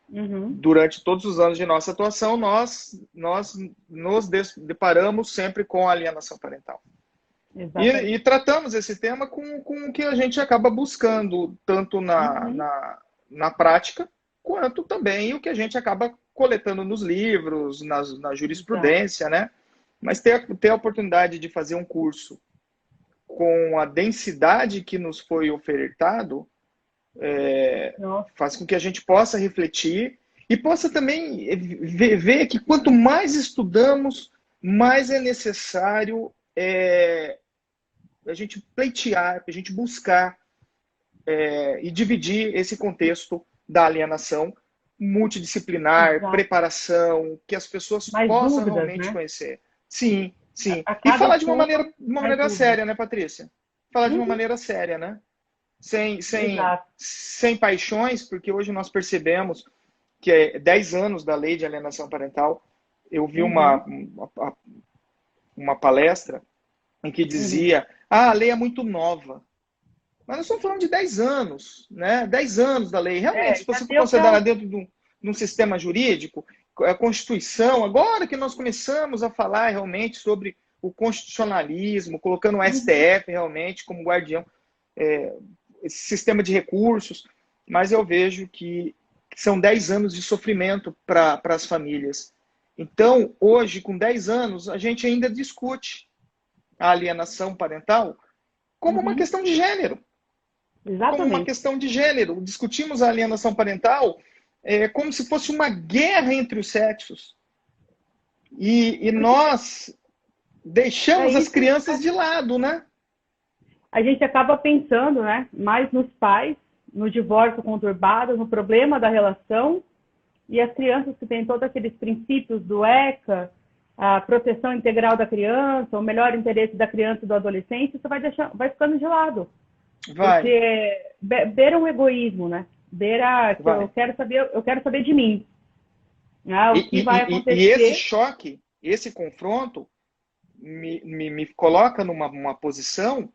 Uhum. Durante todos os anos de nossa atuação, nós nos deparamos sempre com a alienação parental. E Exatamente. tratamos esse tema com o que a gente acaba buscando, tanto Uhum. na prática, quanto também o que a gente acaba coletando nos livros, na Exato. jurisprudência, né? Mas ter a oportunidade de fazer um curso com a densidade que nos foi ofertado, Nossa, faz com que a gente possa refletir e possa também ver que quanto mais estudamos, mais é necessário a gente pleitear, a gente buscar e dividir esse contexto da alienação multidisciplinar, exato. preparação, que as pessoas Mais possam dúvidas, realmente né? conhecer. Sim, sim. A E cada falar assunto, de uma mais maneira dúvidas. séria, né, Patrícia? Falar de uma Uhum. maneira séria, né? Exato. Sem paixões, porque hoje nós percebemos que é 10 anos da lei de alienação parental. Eu vi Uhum. uma palestra em que Uhum. dizia: ah, a lei é muito nova. Mas nós estamos falando de 10 anos, né? 10 anos da lei. Realmente, É, se já você for deu para. considerar dentro de um sistema jurídico, a Constituição, agora que nós começamos a falar realmente sobre o constitucionalismo, colocando o Uhum. STF realmente como guardião, esse sistema de recursos, mas eu vejo que são 10 anos de sofrimento para as famílias. Então, hoje, com 10 anos, a gente ainda discute a alienação parental como uma Uhum. questão de gênero, como uma Exatamente. questão de gênero. Discutimos a alienação parental como se fosse uma guerra entre os sexos. E Porque nós é deixamos as isso, crianças de lado, né? a gente acaba pensando, né, mais nos pais, no divórcio conturbado, no problema da relação, e as crianças que têm todos aqueles princípios do ECA, a proteção integral da criança, o melhor interesse da criança e do adolescente, isso vai ficando de lado. Vai, Porque beira um egoísmo, né? Beira que vai. eu quero saber de mim. Ah, o que vai E esse acontecer. choque, esse confronto, me coloca numa posição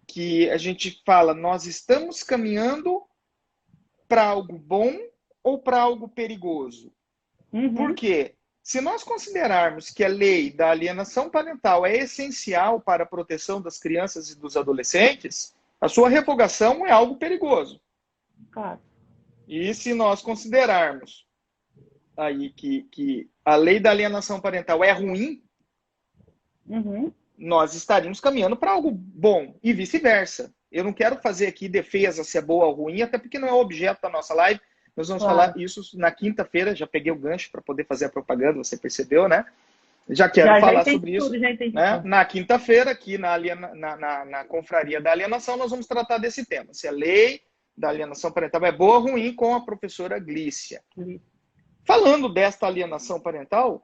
que a gente fala, nós estamos caminhando para algo bom ou para algo perigoso? Por Uhum, quê? Se nós considerarmos que a lei da alienação parental é essencial para a proteção das crianças e dos adolescentes, a sua revogação é algo perigoso. claro. E se nós considerarmos aí que a lei da alienação parental é ruim, Uhum, nós estaríamos caminhando para algo bom e vice-versa. Eu não quero fazer aqui defesa se é boa ou ruim, até porque não é o objeto da nossa live. Nós vamos falar claro. isso na quinta-feira. Já peguei o gancho para poder fazer a propaganda, você percebeu, né? Já quero Já falar entendi sobre isso. tudo, já entendi Né? tudo. Na quinta-feira, aqui na Confraria da Alienação, nós vamos tratar desse tema. Se a lei da alienação parental é boa ou ruim, com a professora Glícia. Falando desta alienação parental,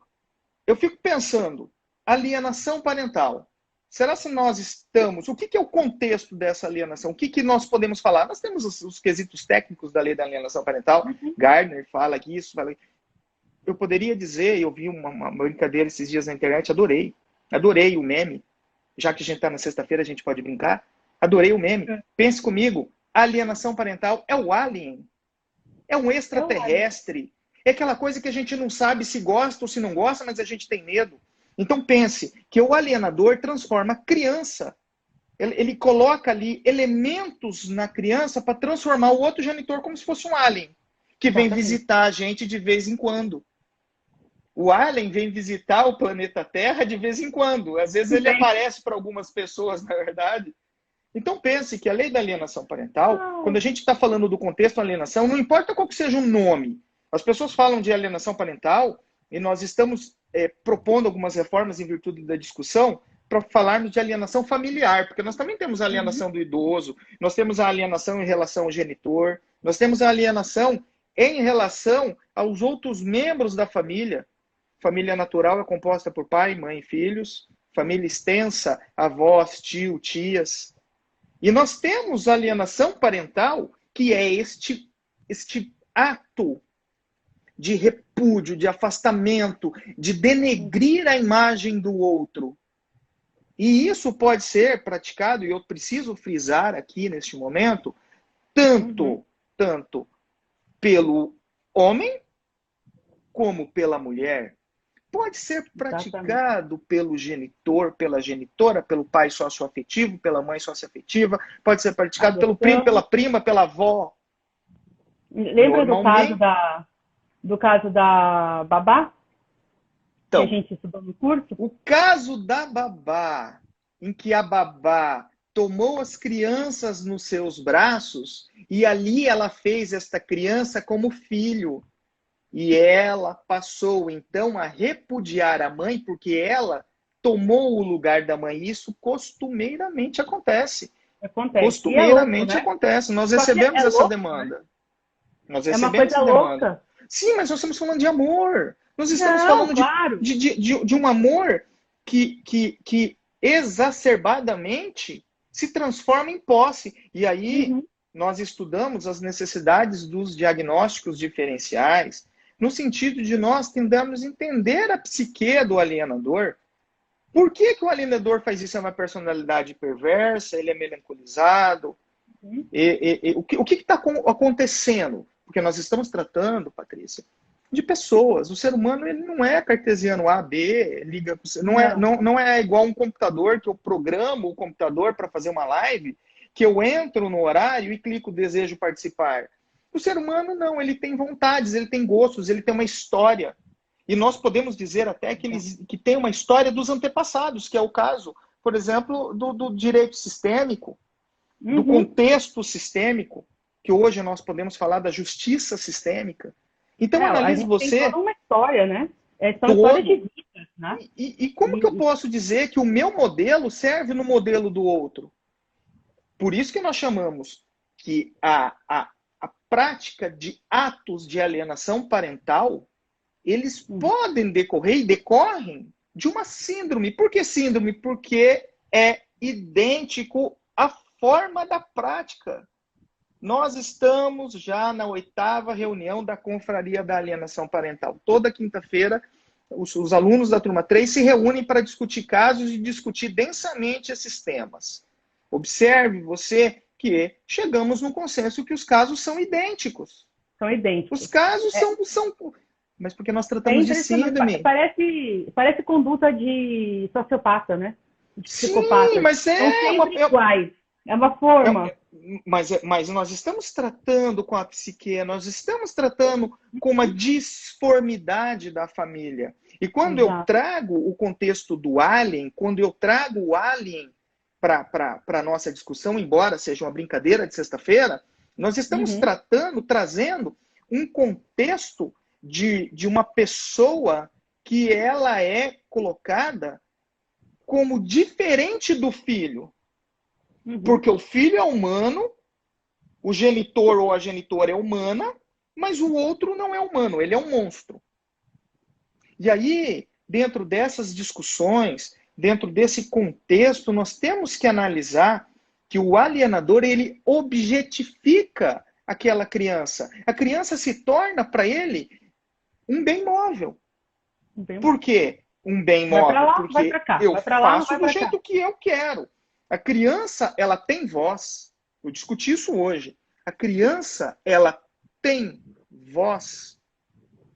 eu fico pensando, alienação parental. Será se nós estamos... O que é o contexto dessa alienação? O que nós podemos falar? Nós temos os quesitos técnicos da lei da alienação parental. Uhum. Gardner fala que isso, fala... Eu poderia dizer, eu vi uma brincadeira esses dias na internet, adorei. Adorei o meme. Já que a gente está na sexta-feira, a gente pode brincar. Adorei o meme. Pense comigo, a alienação parental é o alien. É um É o alien. extraterrestre. É aquela coisa que a gente não sabe se gosta ou se não gosta, mas a gente tem medo. Então pense que o alienador transforma a criança. Ele coloca ali elementos na criança para transformar o outro genitor como se fosse um alien, que vem Exatamente. visitar a gente de vez em quando. O alien vem visitar o planeta Terra de vez em quando. Às vezes ele Vem. aparece para algumas pessoas, na verdade. Então pense que a lei da alienação parental, quando a gente está falando do contexto da alienação, não importa qual que seja o nome. As pessoas falam de alienação parental e nós estamos propondo algumas reformas em virtude da discussão para falarmos de alienação familiar, porque nós também temos a Uhum. alienação do idoso, nós temos a alienação em relação ao genitor, nós temos a alienação em relação aos outros membros da família. Família natural é composta por pai, mãe e filhos. Família extensa, avós, tio, tias. E nós temos alienação parental, que é este ato de repúdio, de afastamento, de denegrir a imagem do outro. E isso pode ser praticado, e eu preciso frisar aqui neste momento, Uhum. tanto pelo homem como pela mulher. Pode ser Exatamente. praticado pelo genitor, pela genitora, pelo pai socioafetivo, pela mãe socioafetiva, pode ser praticado pelo primo, pela Adoção. prima, pela avó. Lembra Normalmente, do caso da babá, que a então, gente estudou no curso? o caso da babá, em que a babá tomou as crianças nos seus braços e ali ela fez esta criança como filho. E ela passou então a repudiar a mãe porque ela tomou o lugar da mãe. Isso costumeiramente acontece. Acontece. E é louco, Costumeiramente né? acontece. Nós Só que recebemos é essa louco, né? demanda. Nós É uma recebemos coisa essa demanda. louca. Sim, mas nós estamos falando de amor. Nós estamos Não, falando claro. de um amor que exacerbadamente se transforma em posse. E aí Uhum. nós estudamos as necessidades dos diagnósticos diferenciais, no sentido de nós tentarmos entender a psique do alienador. Por que o alienador faz isso? É uma personalidade perversa, ele é melancolizado, Uhum. o que está acontecendo? Porque nós estamos tratando, Patrícia, de pessoas. O ser humano ele não é cartesiano A, B, liga, Não. não é igual um computador que eu programo o computador para fazer uma live, que eu entro no horário e clico desejo participar. O ser humano não, ele tem vontades, ele tem gostos, ele tem uma história. E nós podemos dizer até que tem uma história dos antepassados, que é o caso, por exemplo, do direito sistêmico, do Uhum. contexto sistêmico, que hoje nós podemos falar da justiça sistêmica. Então, A analise gente tem você toda uma história, né? São histórias de todo. vida, né? E como que eu posso dizer que o meu modelo serve no modelo do outro? Por isso que nós chamamos que a prática de atos de alienação parental, eles podem decorrer e decorrem de uma síndrome. Por que síndrome? Porque é idêntico à forma da prática. Nós estamos já na 8ª reunião da Confraria da Alienação Parental. Toda quinta-feira, os alunos da turma 3 se reúnem para discutir casos e discutir densamente esses temas. Observe você que chegamos no consenso que os casos são idênticos. São idênticos. Os casos são... Mas porque nós É tratamos de impressionante. síndrome. Parece conduta de sociopata, né? De Sim, psicopata. mas São sempre iguais. É uma forma. mas nós estamos tratando com a psique, nós estamos tratando com uma disformidade da família. E quando eu Exato. trago o contexto do alien, quando eu trago o alien para a nossa discussão, embora seja uma brincadeira de sexta-feira, nós estamos trazendo um contexto de uma pessoa que ela é colocada como diferente do filho. Porque o filho é humano, o genitor ou a genitora é humana, mas o outro não é humano, ele é um monstro. E aí, dentro dessas discussões, dentro desse contexto, nós temos que analisar que o alienador, ele objetifica aquela criança. A criança se torna, para ele, um bem móvel. Por quê? Um bem Vai para móvel? lá, vai Porque para cá. eu Vai para lá, não faço vai do para cá. jeito que eu quero. A criança, ela tem voz. Eu discuti isso hoje. A criança, ela tem voz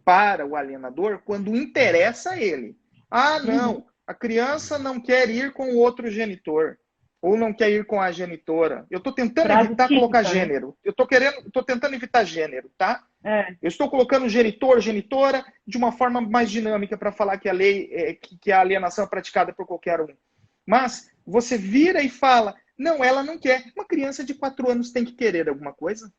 para o alienador quando interessa a ele. Ah, não, a criança não quer ir com o outro genitor. Ou não quer ir com a genitora. Eu estou tentando Frase evitar colocar típica, né? gênero. Eu estou tentando evitar gênero, tá? É. Eu estou colocando genitor, genitora de uma forma mais dinâmica para falar que a lei, que a alienação é praticada por qualquer um. Mas você vira e fala, não, ela não quer. Uma criança de 4 anos tem que querer alguma coisa?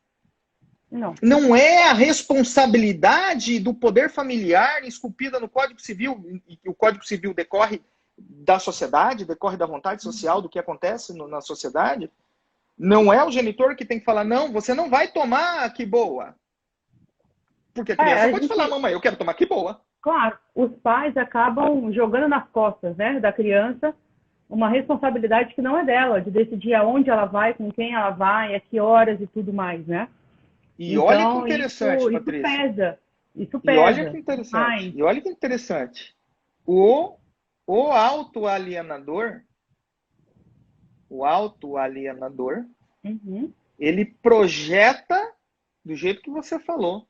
Não. Não é a responsabilidade do poder familiar esculpida no Código Civil, e o Código Civil decorre da sociedade, decorre da vontade social, do que acontece na sociedade? Não é o genitor que tem que falar, não, você não vai tomar, que boa. Porque a criança pode falar, mamãe, eu quero tomar, que boa. Claro, os pais acabam jogando nas costas, né, da criança uma responsabilidade que não é dela, de decidir aonde ela vai, com quem ela vai, a que horas e tudo mais, né? E olha que Então, interessante, isso Patrícia. pesa. Isso E olha pesa. que interessante. Mas, E olha que interessante. O autoalienador, uhum, ele projeta do jeito que você falou.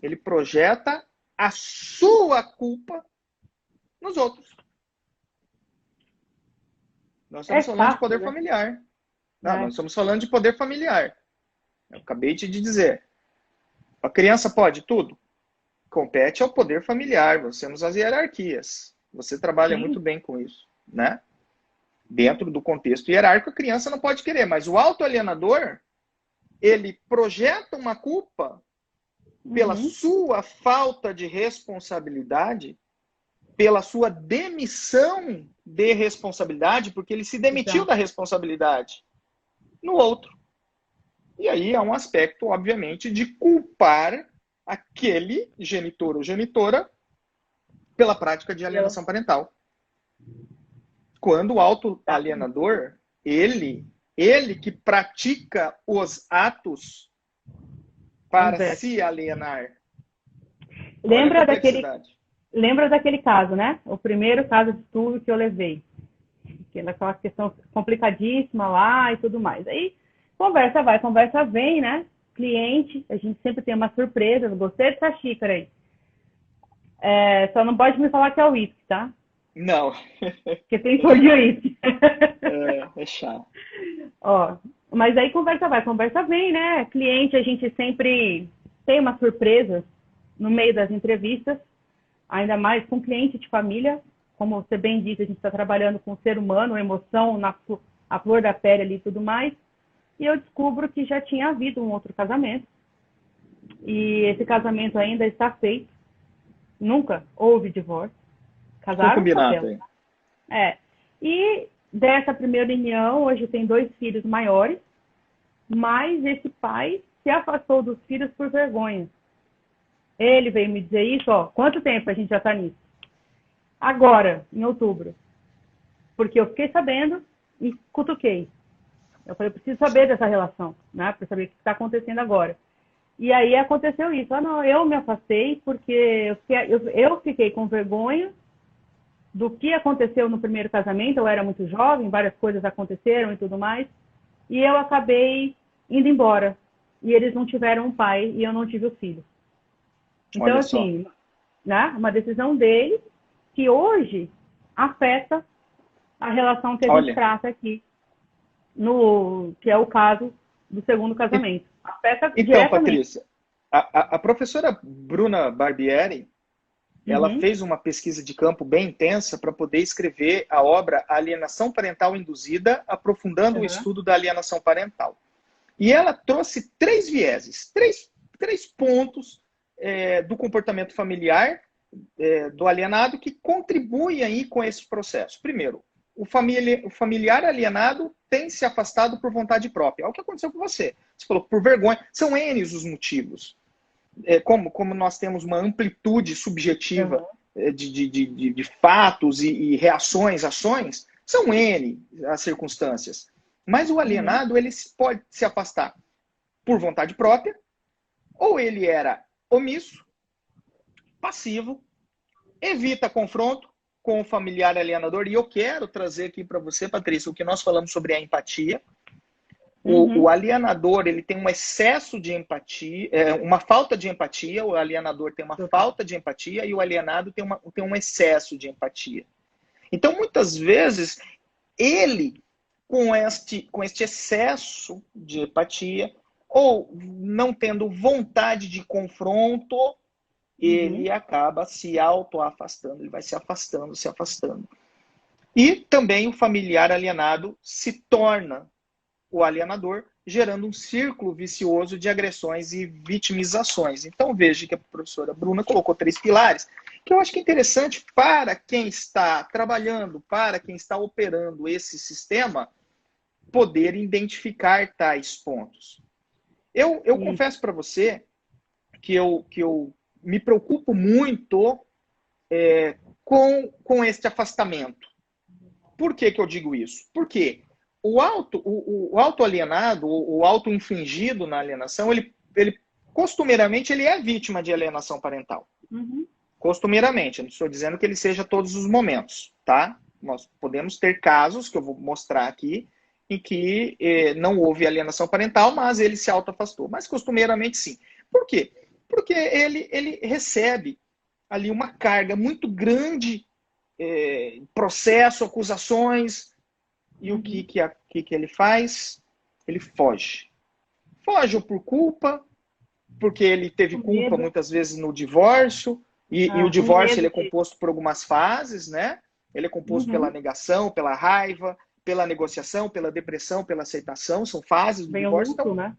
Ele projeta a sua culpa nos outros. Nós estamos falando de poder familiar. Não, nós estamos falando de poder familiar. Eu acabei de dizer. A criança pode tudo? Compete ao poder familiar. Nós temos as hierarquias. Você trabalha muito bem com isso, né? Dentro do contexto hierárquico, a criança não pode querer, mas o autoalienador, ele projeta uma culpa pela sua falta de responsabilidade, pela sua demissão de responsabilidade, porque ele se demitiu da responsabilidade no outro. E aí é um aspecto, obviamente, de culpar aquele genitor ou genitora pela prática de alienação parental. Quando o autoalienador, ele que pratica os atos para se alienar. Lembra daquele caso, né? O primeiro caso de estupro que eu levei. Aquela questão complicadíssima lá e tudo mais. Aí, conversa vai, conversa vem, né? Cliente, a gente sempre tem uma surpresa. Eu gostei dessa xícara aí. Só não pode me falar que é uísque, tá? Não. Porque tem cor de uísque. É chato. Ó, mas aí conversa vai, conversa vem, né? Cliente, a gente sempre tem uma surpresa no meio das entrevistas, ainda mais com cliente de família. Como você bem disse, a gente está trabalhando com o ser humano, a emoção, a flor da pele ali e tudo mais. E eu descubro que já tinha havido um outro casamento. E esse casamento ainda está feito. Nunca houve divórcio. Casaram no papel. E dessa primeira união, hoje tem 2 filhos maiores, mas esse pai se afastou dos filhos por vergonha. Ele veio me dizer isso, ó, quanto tempo a gente já está nisso? Agora, em outubro. Porque eu fiquei sabendo e cutuquei. Eu falei, eu preciso saber dessa relação, né? Para saber o que está acontecendo agora. E aí aconteceu isso. Não, eu me afastei porque eu fiquei com vergonha do que aconteceu no primeiro casamento. Eu era muito jovem, várias coisas aconteceram e tudo mais. E eu acabei indo embora. E eles não tiveram um pai e eu não tive o filho. Então, assim, né, uma decisão deles que hoje afeta a relação que a gente trata aqui, que é o caso do segundo casamento. Afeta então, Patrícia, a professora Bruna Barbieri, ela fez uma pesquisa de campo bem intensa para poder escrever a obra Alienação Parental Induzida, aprofundando o estudo da alienação parental. E ela trouxe 3 vieses, três pontos do comportamento familiar do alienado que contribuem aí com esse processo. Primeiro, o familiar alienado tem se afastado por vontade própria. É o que aconteceu com você. Você falou por vergonha. São N os motivos. Como nós temos uma amplitude subjetiva de fatos e reações, ações, são N as circunstâncias. Mas o alienado, ele pode se afastar por vontade própria, ou ele era omisso, passivo, evita confronto com o familiar alienador. E eu quero trazer aqui para você, Patrícia, o que nós falamos sobre a empatia. O alienador, ele tem um excesso de empatia, uma falta de empatia. O alienador tem uma falta de empatia e o alienado tem um excesso de empatia. Então, muitas vezes, ele, com este excesso de empatia, ou não tendo vontade de confronto, ele acaba se auto-afastando, ele vai se afastando, se afastando. E também o familiar alienado se torna o alienador, gerando um círculo vicioso de agressões e vitimizações. Então veja que a professora Bruna colocou 3 pilares, que eu acho que é interessante para quem está trabalhando, para quem está operando esse sistema, poder identificar tais pontos. Eu confesso para você que eu me preocupo muito com este afastamento. Por que eu digo isso? Porque o auto-alienado, o auto-infligido na alienação, ele costumeiramente ele é vítima de alienação parental. Costumeiramente, eu não estou dizendo que ele seja todos os momentos, tá? Nós podemos ter casos, que eu vou mostrar aqui, em que não houve alienação parental, mas ele se auto-afastou. Mas costumeiramente sim. Por quê? Porque ele recebe ali uma carga muito grande, processo, acusações, e o que ele faz? Ele foge. Foge ou por culpa, porque ele teve culpa muitas vezes no divórcio, e o divórcio ele é composto por algumas fases, né? Ele é composto pela negação, pela raiva, pela negociação, pela depressão, pela aceitação, são fases do divórcio. Luto, né?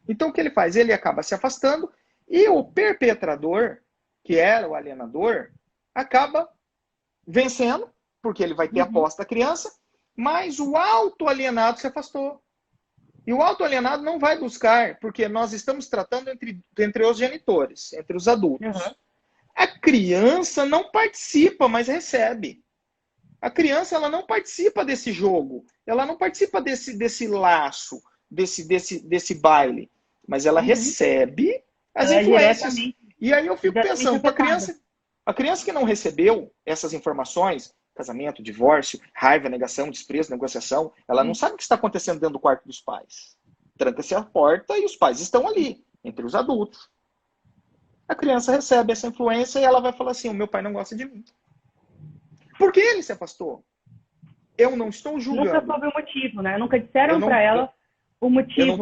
Então o que ele faz? Ele acaba se afastando, e o perpetrador, que era o alienador, acaba vencendo, porque ele vai ter a posse da criança, mas o autoalienado se afastou. E o autoalienado não vai buscar, porque nós estamos tratando entre os genitores, entre os adultos. A criança não participa, mas recebe. A criança ela não participa desse jogo, ela não participa desse laço, desse baile, mas ela recebe as influências. E aí eu fico pensando, a criança que não recebeu essas informações, casamento, divórcio, raiva, negação, desprezo, negociação, ela não sabe o que está acontecendo dentro do quarto dos pais. Tranca-se a porta e os pais estão ali, entre os adultos. A criança recebe essa influência e ela vai falar assim, o meu pai não gosta de mim. Por que ele se afastou? Eu não estou julgando. Nunca soube o motivo, né? Nunca disseram para ela o motivo.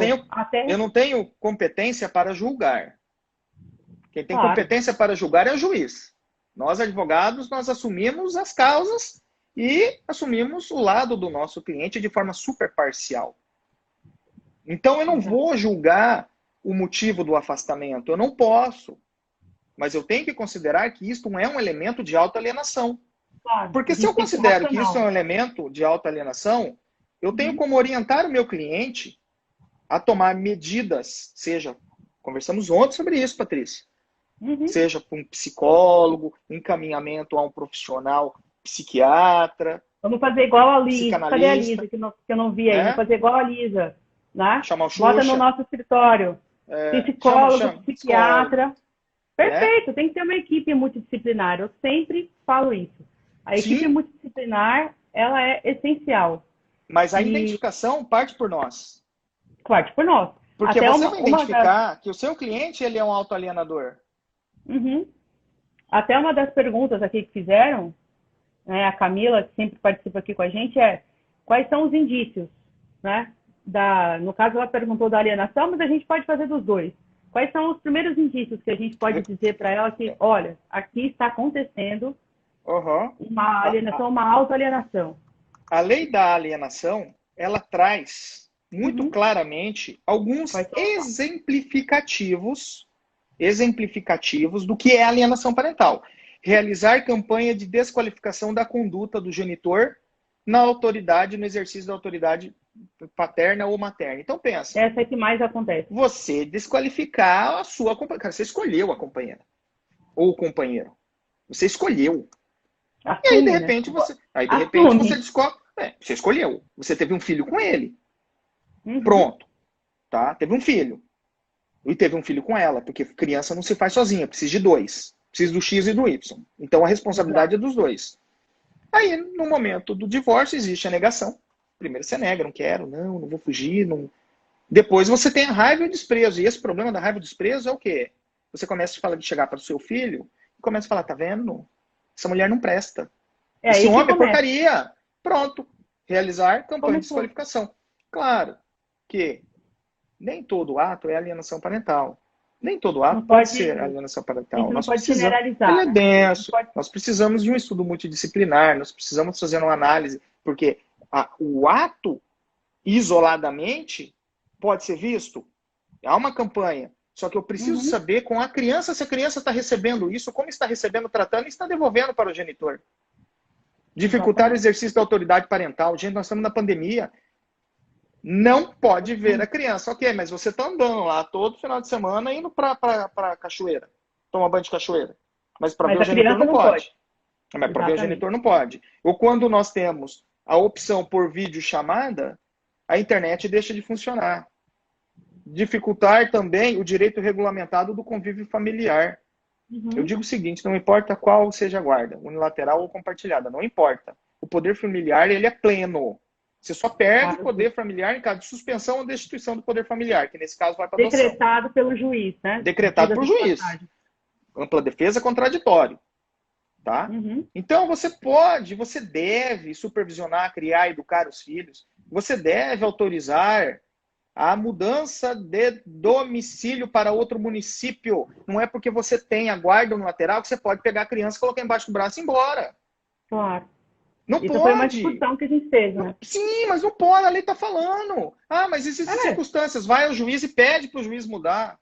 Eu não tenho competência para julgar. Quem tem competência para julgar é o juiz. Nós, advogados, nós assumimos as causas e assumimos o lado do nosso cliente de forma super parcial. Então, eu não vou julgar o motivo do afastamento. Eu não posso. Mas eu tenho que considerar que isto é um elemento de autoalienação. Porque se eu considero que isso é um elemento de autoalienação, eu tenho como orientar o meu cliente a tomar medidas, conversamos ontem sobre isso, Patrícia, seja com um psicólogo, encaminhamento a um profissional psiquiatra. Vamos fazer igual a Lisa. Cadê a Lisa, que eu não vi aí? Vamos fazer igual a Lisa. Né? Chamar o Xuxa. Bota no nosso escritório. Psicólogo, psiquiatra. Perfeito, tem que ter uma equipe multidisciplinar. Eu sempre falo isso. A equipe multidisciplinar, ela é essencial. Mas a identificação parte por nós. Parte por nós. Porque até você vai identificar que o seu cliente ele é um autoalienador. Até uma das perguntas aqui que fizeram, né, a Camila, que sempre participa aqui com a gente, quais são os indícios, né? No caso, ela perguntou da alienação, mas a gente pode fazer dos dois. Quais são os primeiros indícios que a gente pode dizer para ela que, olha, aqui está acontecendo uma alienação, uma autoalienação? A lei da alienação, ela traz muito claramente alguns exemplificativos do que é alienação parental. Realizar campanha de desqualificação da conduta do genitor na autoridade, no exercício da autoridade paterna ou materna. Então pensa. Essa é que mais acontece. Você desqualificar a sua companheira. Você escolheu a companheira. Ou o companheiro. Você escolheu. Assume, e aí, de repente, você descobre. Você escolheu. Você teve um filho com ele. Pronto. Tá? Teve um filho. E teve um filho com ela. Porque criança não se faz sozinha. Precisa de dois. Precisa do X e do Y. Então a responsabilidade é dos dois. Aí, no momento do divórcio, existe a negação. Primeiro você nega, não quero, não vou fugir. Não... Depois você tem a raiva e o desprezo. E esse problema da raiva e do desprezo é o quê? Você começa a falar de chegar para o seu filho e começa a falar, tá vendo? Essa mulher não presta. Esse homem é porcaria. Pronto. Realizar campanha de desqualificação. Claro que nem todo ato é alienação parental. Nem todo ato pode ser alienação parental. Nós precisamos generalizar. Ele é denso. Nós precisamos de um estudo multidisciplinar. Nós precisamos fazer uma análise. Porque o ato, isoladamente, pode ser visto. Há uma campanha. Só que eu preciso saber com a criança se a criança está recebendo isso, como está recebendo, tratando e está devolvendo para o genitor. Dificultar o exercício da autoridade parental. Gente, nós estamos na pandemia. Não pode ver a criança. Ok, mas você está andando lá todo final de semana indo para a cachoeira. Tomar banho de cachoeira. Mas para ver o genitor não pode. Mas para ver o genitor não pode. Ou quando nós temos a opção por videochamada, a internet deixa de funcionar. Dificultar também o direito regulamentado do convívio familiar. Eu digo o seguinte, não importa qual seja a guarda, unilateral ou compartilhada, não importa. O poder familiar, ele é pleno. Você só perde o Claro. poder familiar em caso de suspensão ou destituição do poder familiar, que nesse caso vai para adoção. Decretado pelo juiz, né? Decretado por Diga-se de juiz. passagem. Ampla defesa contraditório. Tá? Uhum. Então você deve supervisionar, criar, educar os filhos. Você deve autorizar a mudança de domicílio para outro município. Não é porque você tem a guarda unilateral que você pode pegar a criança, colocar embaixo do braço e ir embora. Claro. Não Isso pode. foi uma discussão que a gente teve, né? Sim, mas não pode, a lei está falando. Ah, mas existem circunstâncias. Vai ao juiz e pede para o juiz mudar.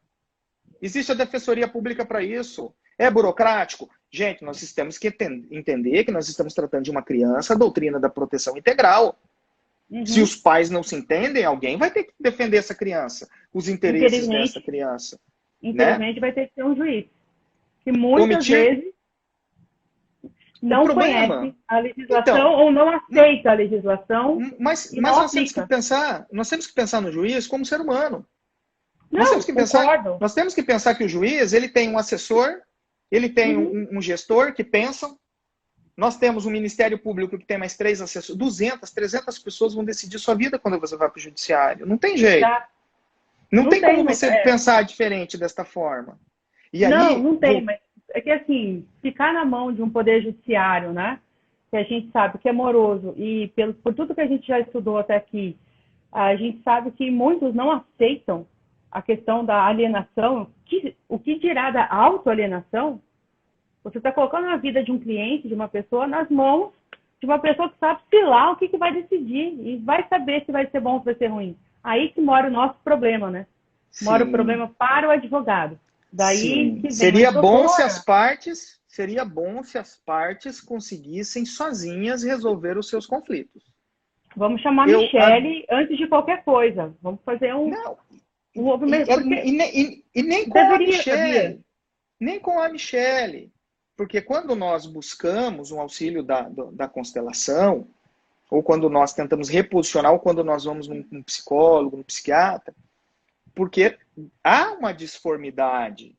Existe a defensoria pública para isso. É burocrático? Gente, nós temos que entender que nós estamos tratando de uma criança, a doutrina da proteção integral. Uhum. Se os pais não se entendem, alguém vai ter que defender essa criança, os interesses dessa criança. Infelizmente, né? Vai ter que ter um juiz que muitas Comitir... vezes não conhece a legislação então, ou não aceita a legislação. Mas e nós temos que pensar no juiz como ser humano. Não, nós temos que pensar que o juiz ele tem um assessor, ele tem um gestor que pensam. Nós temos um Ministério Público que tem mais 3 assessores. 200, 300 pessoas vão decidir sua vida quando você vai para o judiciário. Não tem jeito. Não tem como você pensar diferente desta forma. E aí, não tem, mas é que assim, ficar na mão de um poder judiciário, né? Que a gente sabe que é moroso e por tudo que a gente já estudou até aqui, a gente sabe que muitos não aceitam a questão da alienação. O que dirá da autoalienação? Você está colocando a vida de um cliente, de uma pessoa, nas mãos de uma pessoa que sabe, sei lá, o que vai decidir e vai saber se vai ser bom ou se vai ser ruim. Aí que mora o nosso problema, né? Mora o problema para o advogado. Daí que seria bom se as partes conseguissem sozinhas resolver os seus conflitos. Vamos chamar a Michele antes de qualquer coisa. Vamos fazer um movimento. E nem com a Michele. Nem com a Michele. Porque quando nós buscamos um auxílio da constelação, ou quando nós tentamos reposicionar, ou quando nós vamos num psicólogo, num psiquiatra, porque há uma disformidade.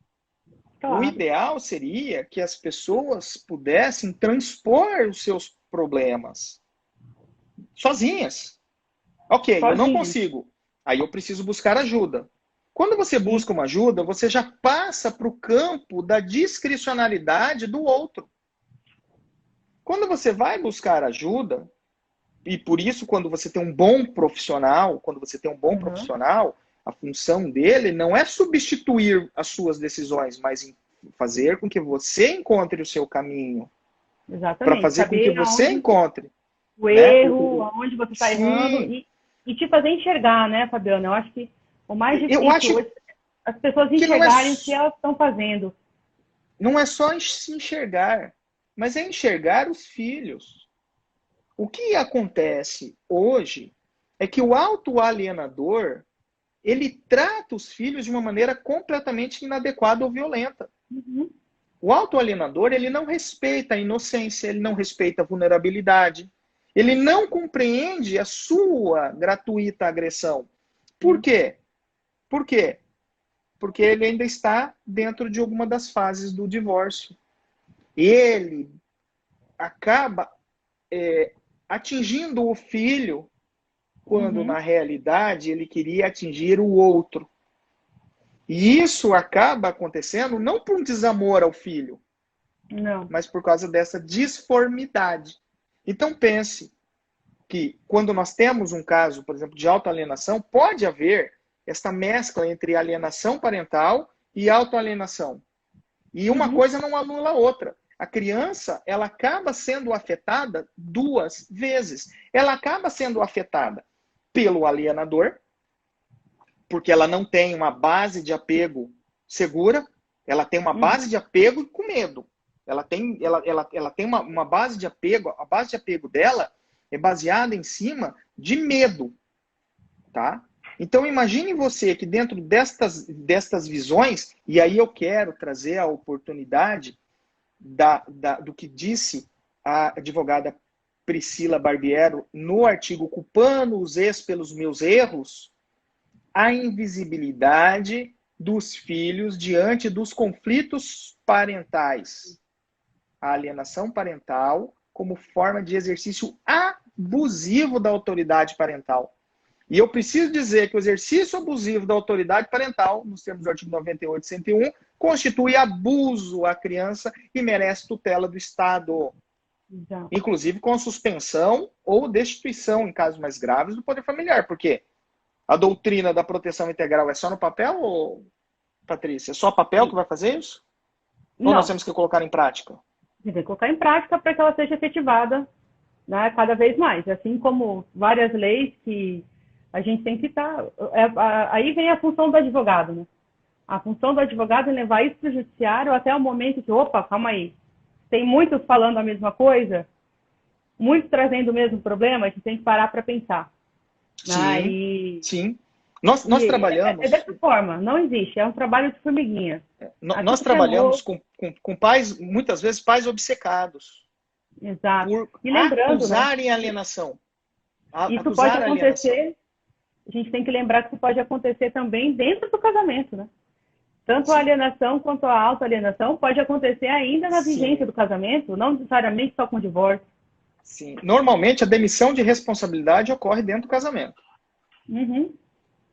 Claro. O ideal seria que as pessoas pudessem transpor os seus problemas sozinhas. Ok, eu não consigo. Aí eu preciso buscar ajuda. Quando você busca uma ajuda, você já passa para o campo da discricionalidade do outro. Quando você vai buscar ajuda, e por isso quando você tem um bom profissional, a função dele não é substituir as suas decisões, mas fazer com que você encontre o seu caminho. Exatamente. Para fazer com que você encontre o erro, aonde você está errando, e te fazer enxergar, né, Fabiana? Eu acho que o mais difícil hoje é as pessoas enxergarem o que elas estão fazendo. Não é só se enxergar, mas é enxergar os filhos. O que acontece hoje é que o autoalienador ele trata os filhos de uma maneira completamente inadequada ou violenta. Uhum. O autoalienador, ele não respeita a inocência, ele não respeita a vulnerabilidade, ele não compreende a sua gratuita agressão. Por quê? Por quê? Porque ele ainda está dentro de alguma das fases do divórcio. Ele acaba atingindo o filho quando, na realidade, ele queria atingir o outro. E isso acaba acontecendo não por um desamor ao filho, mas por causa dessa disformidade. Então, pense que quando nós temos um caso, por exemplo, de autoalienação, pode haver esta mescla entre alienação parental e autoalienação. E uma coisa não anula a outra. A criança, ela acaba sendo afetada 2 vezes. Ela acaba sendo afetada pelo alienador, porque ela não tem uma base de apego segura, ela tem uma base de apego com medo. Ela tem uma base de apego, a base de apego dela é baseada em cima de medo, tá? Então imagine você que dentro destas visões, e aí eu quero trazer a oportunidade do que disse a advogada Priscila Barbiero no artigo Culpando os ex pelos meus erros, a invisibilidade dos filhos diante dos conflitos parentais. A alienação parental como forma de exercício abusivo da autoridade parental. E eu preciso dizer que o exercício abusivo da autoridade parental, nos termos do artigo 98 e 101, constitui abuso à criança e merece tutela do Estado. Exato. Inclusive com suspensão ou destituição, em casos mais graves, do poder familiar. Por quê? A doutrina da proteção integral é só no papel, ou, Patrícia? É só papel que vai fazer isso? Não. Ou nós temos que colocar em prática? Tem que colocar em prática para que ela seja efetivada, né, cada vez mais. Assim como várias leis que a gente tem que estar... aí vem a função do advogado, né? A função do advogado é levar isso para o judiciário até o momento que, opa, calma aí, tem muitos falando a mesma coisa, muitos trazendo o mesmo problema, a gente tem que parar para pensar. Sim, sim. Nós trabalhamos... É dessa forma, não existe, é um trabalho de formiguinha. Nós trabalhamos com pais, muitas vezes pais obcecados. Exato. Por E lembrando, acusarem alienação. Isso pode acontecer, a gente tem que lembrar que isso pode acontecer também dentro do casamento, né? Tanto a alienação quanto a autoalienação pode acontecer ainda na vigência do casamento, não necessariamente só com o divórcio. Sim. Normalmente, a demissão de responsabilidade ocorre dentro do casamento. Uhum.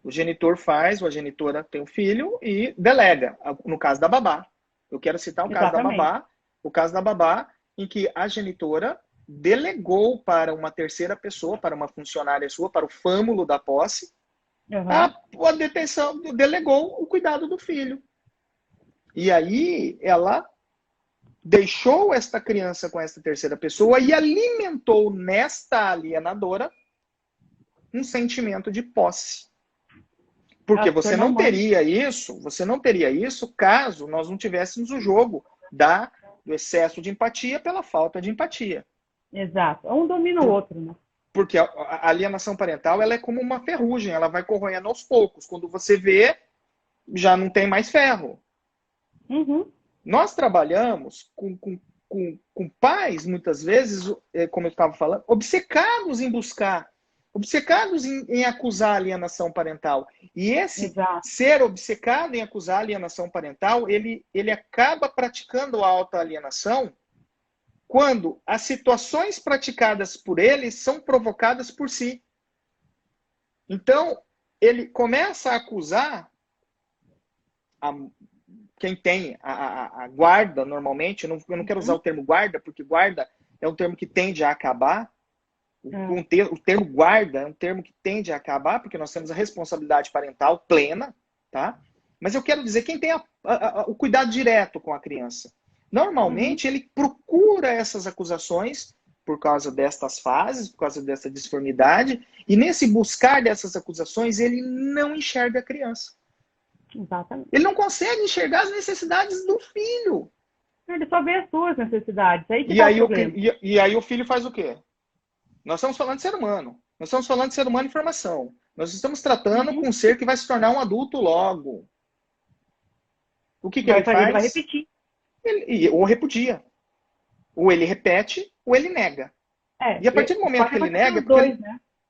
O genitor faz, ou a genitora tem o filho e delega. No caso da babá. Eu quero citar o caso da babá. O caso da babá, em que a genitora delegou para uma terceira pessoa, para uma funcionária sua, para o fâmulo da posse, a detenção, delegou o cuidado do filho. E aí ela deixou esta criança com esta terceira pessoa e alimentou nesta alienadora um sentimento de posse. Porque você não teria isso caso nós não tivéssemos o jogo do excesso de empatia pela falta de empatia. Exato. Um domina o outro, né? Porque a alienação parental ela é como uma ferrugem, ela vai corroendo aos poucos. Quando você vê, já não tem mais ferro. Uhum. Nós trabalhamos com pais, muitas vezes, como eu estava falando, obcecados em buscar, obcecados em acusar a alienação parental. E esse ser obcecado em acusar a alienação parental, ele acaba praticando a autoalienação quando as situações praticadas por ele são provocadas por si. Então, ele começa a acusar quem tem a guarda, normalmente, eu não quero usar o termo guarda, porque guarda é um termo que tende a acabar. O termo guarda é um termo que tende a acabar, porque nós temos a responsabilidade parental plena, tá? Mas eu quero dizer quem tem o cuidado direto com a criança. Normalmente, ele procura essas acusações por causa destas fases, por causa dessa disformidade, e nesse buscar dessas acusações, ele não enxerga a criança. Exatamente. Ele não consegue enxergar as necessidades do filho. Ele só vê as suas necessidades. E aí o filho faz o quê? Nós estamos falando de ser humano. Nós estamos falando de ser humano em formação. Nós estamos tratando com um ser que vai se tornar um adulto logo. O que ele faz? Ele vai repetir. Ou repudia. Ou ele repete, ou ele nega. E a partir do momento que ele nega,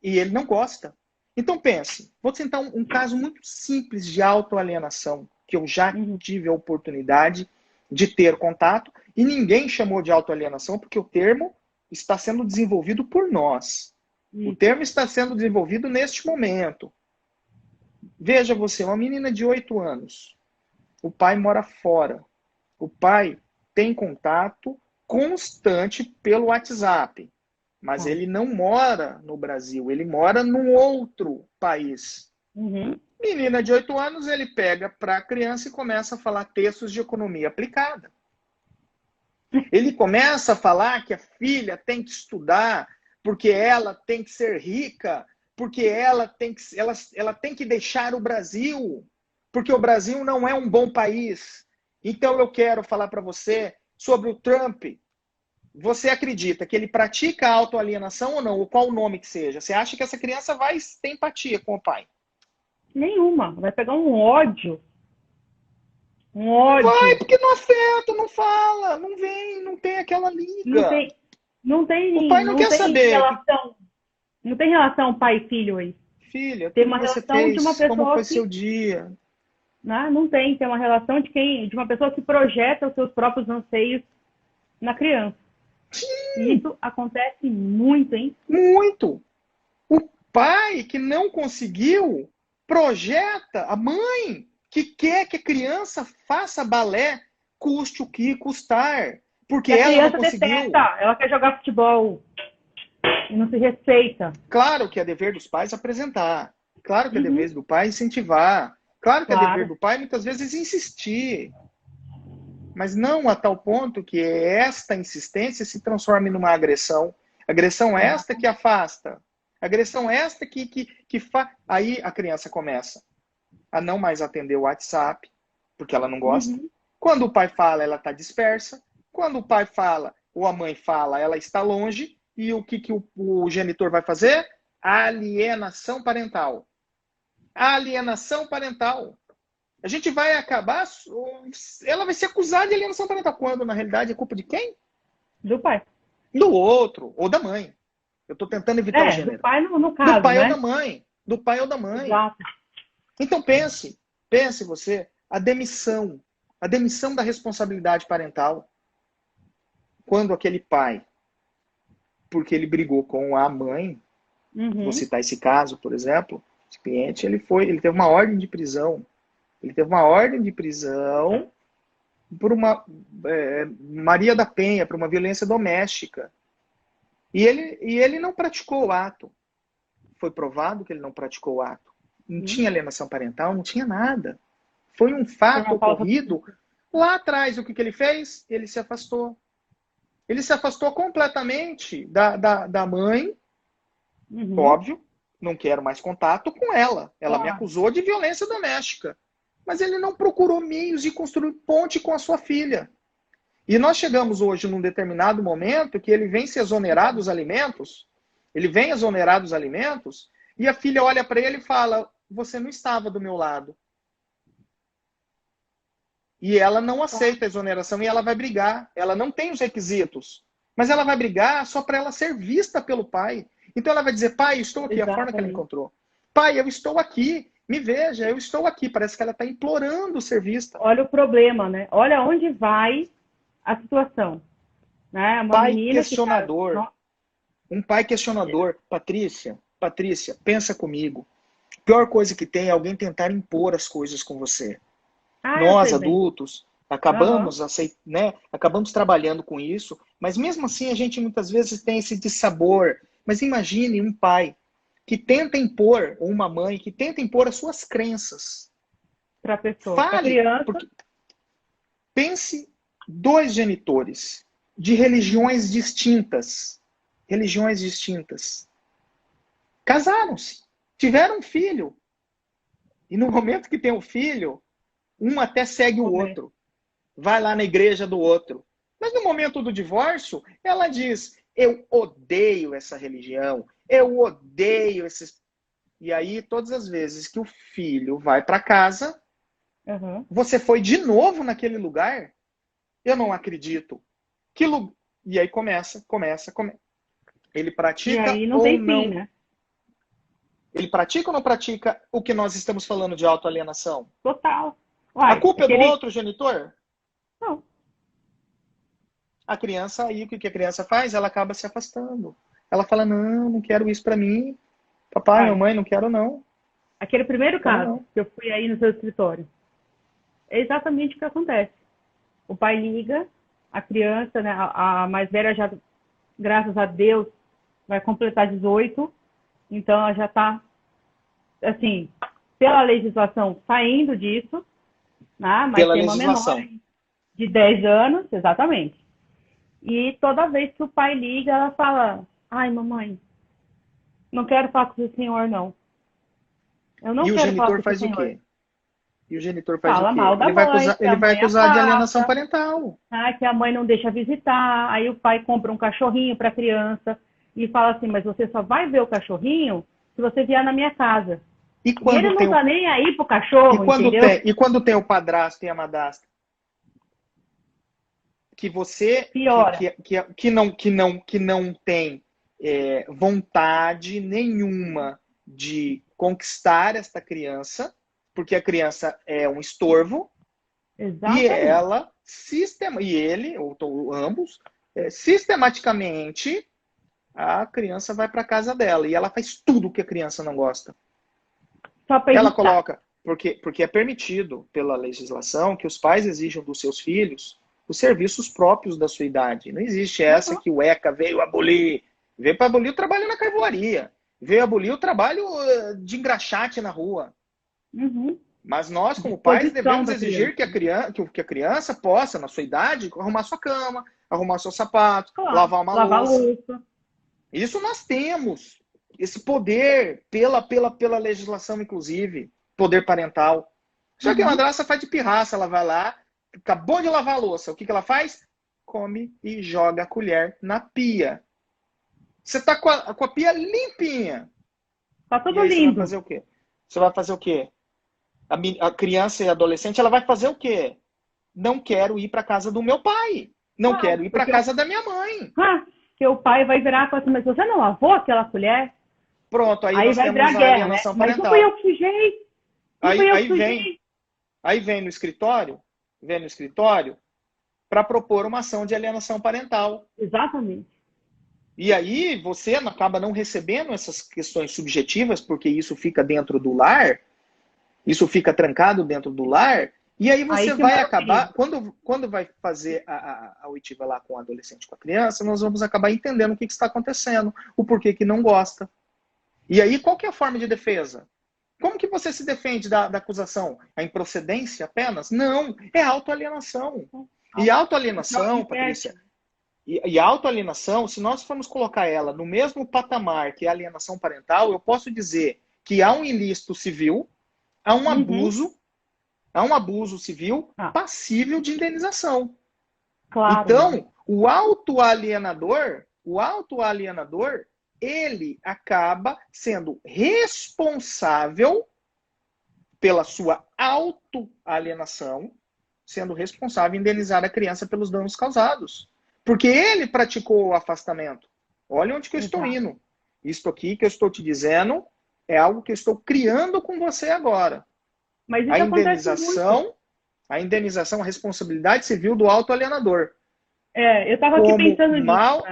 e ele não gosta. Então pense, vou tentar um caso muito simples de autoalienação, que eu já tive a oportunidade de ter contato, e ninguém chamou de autoalienação, porque o termo está sendo desenvolvido por nós. O termo está sendo desenvolvido neste momento. Veja você, uma menina de 8 anos. O pai mora fora. O pai tem contato constante pelo WhatsApp. Mas ele não mora no Brasil. Ele mora num outro país. Menina de 8 anos, ele pega para a criança e começa a falar textos de economia aplicada. Ele começa a falar que a filha tem que estudar, porque ela tem que ser rica, porque ela tem que deixar o Brasil, porque o Brasil não é um bom país. Então eu quero falar para você sobre o Trump. Você acredita que ele pratica a autoalienação ou não? Ou qual o nome que seja? Você acha que essa criança vai ter empatia com o pai? Nenhuma. Vai pegar um ódio. Um ódio. Vai, porque não afeta, não fala, não vem, não tem aquela liga. Não tem o pai não quer saber. Não tem relação pai e filho aí. Filha, tem uma relação fez, de uma pessoa como foi seu dia. Não tem uma relação de uma pessoa que projeta os seus próprios anseios na criança. E isso acontece muito, hein? Muito. O pai que não conseguiu projeta a mãe que quer que a criança faça balé, custe o que custar, porque E a ela não criança conseguiu. detesta, ela quer jogar futebol e não se respeita. Claro que é dever dos pais apresentar. Claro que é Uhum, dever do pai incentivar. Claro que é dever claro. do pai muitas vezes insistir. Mas não a tal ponto que esta insistência se transforme numa agressão. Agressão esta que afasta. Agressão esta que faz. Aí a criança começa a não mais atender o WhatsApp, porque ela não gosta. Uhum. Quando o pai fala, ela está dispersa. Quando o pai fala ou a mãe fala, ela está longe. E o que o genitor vai fazer? Alienação parental. Alienação parental. A gente vai acabar. Ela vai ser acusada de alienação parental. Quando, na realidade, é culpa de quem? Do pai. Do outro, ou da mãe. Eu estou tentando evitar o Do gênero. pai no Do caso, pai ou né? da mãe. Do pai ou da mãe. Exato. Então pense você, a demissão da responsabilidade parental. Quando aquele pai, porque ele brigou com a mãe, vou Uhum. citar esse caso, por exemplo, esse cliente, ele teve uma ordem de prisão. Ele teve uma ordem de prisão por uma Maria da Penha, por uma violência doméstica. E ele não praticou o ato. Foi provado que ele não praticou o ato. Não Sim. tinha alienação parental, não tinha nada. Foi um Foi fato uma falta. ocorrido lá atrás. O que ele fez? Ele se afastou. Ele se afastou completamente da mãe, Uhum. óbvio, não quero mais contato com ela. Ela me Claro. acusou de violência doméstica. Mas ele não procurou meios de construir ponte com a sua filha. E nós chegamos hoje num determinado momento que ele vem se exonerar dos alimentos, e a filha olha para ele e fala: você não estava do meu lado. E ela não aceita a exoneração e ela vai brigar. Ela não tem os requisitos, mas ela vai brigar só para ela ser vista pelo pai. Então ela vai dizer: pai, estou aqui, a forma que ela Exatamente. encontrou. Pai, eu estou aqui, me veja, eu estou aqui. Parece que ela está implorando ser vista. Olha o problema, né? Olha onde vai a situação. Né? Uma Pai menina que está. questionador. Um pai questionador. Patrícia, pensa comigo. A pior coisa que tem é alguém tentar impor as coisas com você. Ah, eu Nós, sei bem. adultos, Uhum. acabamos trabalhando com isso, mas mesmo assim a gente muitas vezes tem esse dissabor. Mas imagine um pai que tenta impor, ou uma mãe que tenta impor as suas crenças. Para a pessoa. Para a Fale, criança. porque pense dois genitores de religiões distintas. Religiões distintas. Casaram-se, tiveram um filho. E no momento que tem o filho, um até segue o outro. Vai lá na igreja do outro. Mas no momento do divórcio, ela diz: eu odeio essa religião, eu odeio esses. E aí, todas as vezes que o filho vai para casa, Uhum. você foi de novo naquele lugar? Eu não acredito. Que lu... E aí começa. Ele E pratica aí não ou tem fim, não? né? Ele pratica ou não pratica o que nós estamos falando de autoalienação? Total. A Uai, culpa é do aquele. outro genitor? Não. A criança, aí o que a criança faz? Ela acaba se afastando. Ela fala: não, não quero isso para mim. Papai, Uai, mamãe, não quero não. aquele primeiro Quero caso não. que eu fui aí no seu escritório. É exatamente o que acontece. O pai liga, a criança, né, a mais velha já, graças a Deus, vai completar 18, então ela já está, assim, pela legislação, saindo disso, né, mas Pela tem uma menor legislação. de 10 anos, exatamente. E toda vez que o pai liga, ela fala: ai, mamãe, não quero falar com o senhor, não. Eu não E o quero falar genitor com o faz o senhor. quê? E o genitor faz o Fala mal quê? da mãe, que Ele a vai mãe acusar de alienação afasta, parental. que a mãe não deixa visitar, aí o pai compra um cachorrinho para a criança e fala assim: mas você só vai ver o cachorrinho se você vier na minha casa. E E ele quando não tem tá o, nem aí pro cachorro, entendeu? e quando tem o padrasto e a madrasta? Que você Piora. que não tem vontade nenhuma de conquistar esta criança, porque a criança é um estorvo, e Exatamente. ela e ele, ou ambos, sistematicamente, a criança vai para casa dela e ela faz tudo que a criança não gosta. Só para Ela evitar. coloca, porque é permitido pela legislação que os pais exijam dos seus filhos os serviços próprios da sua idade. Não existe essa que o ECA veio abolir. Veio para abolir o trabalho na carvoaria. Veio abolir o trabalho de engraxate na rua. Uhum. Mas nós, como pais, Disposição devemos da exigir criança. que a criança possa, na sua idade, arrumar sua cama, arrumar seus sapatos, Claro, lavar uma lavar louça. louça. Isso nós temos. Esse poder pela legislação, inclusive. Poder parental. Só que a madraça faz de pirraça. Ela vai lá, acabou de lavar a louça. O que ela faz? Come e joga a colher na pia. Você tá com a pia limpinha. Tá tudo E aí lindo. você vai fazer o quê? Você vai fazer o quê? A criança e a adolescente, ela vai fazer o quê? Não quero ir para casa do meu pai. Não quero ir para casa da minha mãe. Que o pai vai virar e falar assim, mas você não lavou aquela colher? Pronto, aí nós vai temos virar a guerra, alienação né? Mas parental. não fui eu que sujei. Aí vem no escritório para propor uma ação de alienação parental. Exatamente. E aí você acaba não recebendo essas questões subjetivas, porque isso fica dentro do lar, isso fica trancado dentro do lar, e aí você vai acabar, quando vai fazer a oitiva lá com o adolescente, com a criança, nós vamos acabar entendendo o que está acontecendo, o porquê que não gosta. E aí, qual que é a forma de defesa? Como que você se defende da acusação? A improcedência apenas? Não, é autoalienação. E autoalienação, Patrícia, e a autoalienação, se nós formos colocar ela no mesmo patamar que a alienação parental, eu posso dizer que há um ilícito civil, há um abuso civil passível de indenização. Claro, então, o autoalienador, ele acaba sendo responsável pela sua autoalienação, sendo responsável em indenizar a criança pelos danos causados. Porque ele praticou o afastamento. Olha onde que eu estou indo. Isto aqui que eu estou te dizendo é algo que eu estou criando com você agora. Mas isso a indenização, a responsabilidade civil do autoalienador. Eu estava aqui pensando nisso. Mau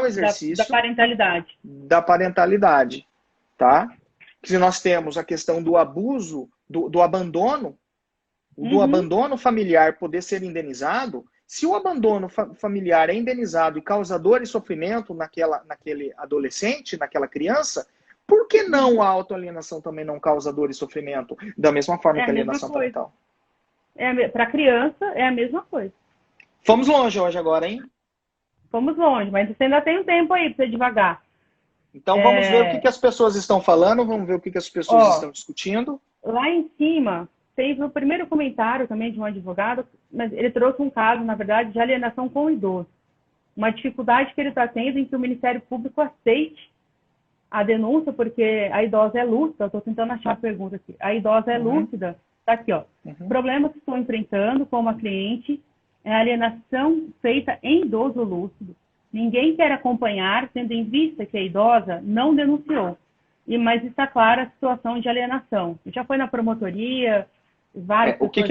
exercício da parentalidade. Da parentalidade, tá? Se nós temos a questão do abuso, do abandono, do abandono familiar poder ser indenizado, se o abandono familiar é indenizado e causa dor e sofrimento naquele adolescente, naquela criança, por que não a autoalienação também não causa dor e sofrimento? Da mesma forma que a alienação parental. Para a criança é a mesma coisa. Fomos longe hoje agora, hein? Fomos longe, mas você ainda tem um tempo aí para você devagar. Então vamos ver o que as pessoas estão falando, vamos ver o que as pessoas estão discutindo. Lá em cima, teve o primeiro comentário também de um advogado, mas ele trouxe um caso, na verdade, de alienação com o idoso. Uma dificuldade que ele está tendo em que o Ministério Público aceite a denúncia, porque a idosa é lúcida, eu estou tentando achar a pergunta aqui. A idosa é lúcida, está aqui, ó. Problemas que estou enfrentando com uma cliente é a alienação feita em idoso lúcido. Ninguém quer acompanhar, tendo em vista que a idosa não denunciou. Mas está clara a situação de alienação. Já foi na promotoria, várias o que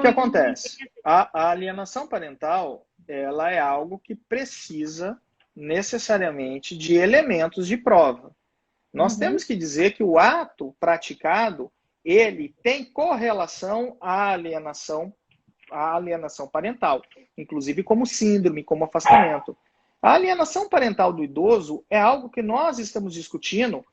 acontece? A alienação parental, ela é algo que precisa necessariamente de elementos de prova. Nós temos que dizer que o ato praticado, ele tem correlação à alienação parental, inclusive como síndrome, como afastamento. A alienação parental do idoso é algo que nós estamos discutindo